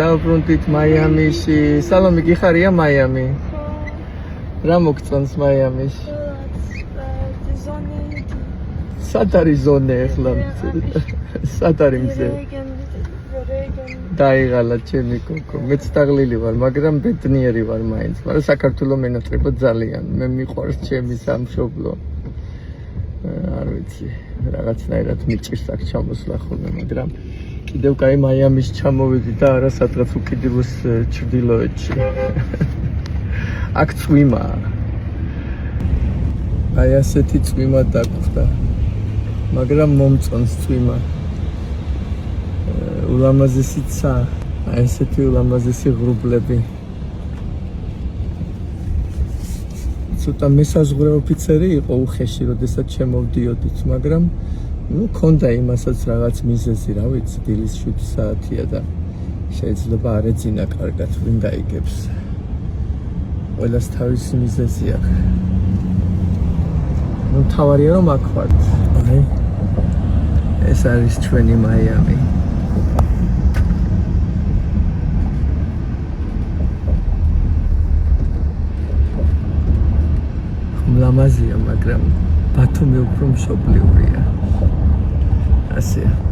დავბრუნდით მაიამიში. სალომი გიხარია მაიამი? რა მოგწონს მაიამიში? სად არის ზონე ახლა? სად არის მზე? დაიღალა ჩემი კოკო. მეც დაღლილი ვარ, მაგრამ ბედნიერი ვარ მაინც. მაგრამ საქართველოს მენატრება ძალიან. მე მიყვარს ჩემი სამშობლო. არ ვიცი, რაღაცნაირად მიჭირს აქ ჩამოსვლა ხოლმე, მაგრამ კიდევ კაი მაიამის ჩამოვედი და არა სადღაც უკიდურეს ჩრდილოეთში. აქ წვიმაა. აი ასეთი წვიმა დაგვხდა. მაგრამ მომწონს წვიმა. ულამაზესი ცა, აი ესეთი ულამაზესი ღრუბლები. ცოტა მესაზღვრე ოფიცერი იყო უხეში, როდესაც შემოვდიოდით, მაგრამ ქონდა იმასაც რაღაც მიზეზი, რა ვიცი, დილის 7 საათია და შეიძლება არ ეძინა კარგად, ვინ გაიგებს. ყველას თავისი მიზეზი აქვს. თავარია რომ აქ ვართ. აი ეს არის ჩვენი მაიამი. ლამაზია, მაგრამ ბათუმი უფრო მშობლიურია. ასეა.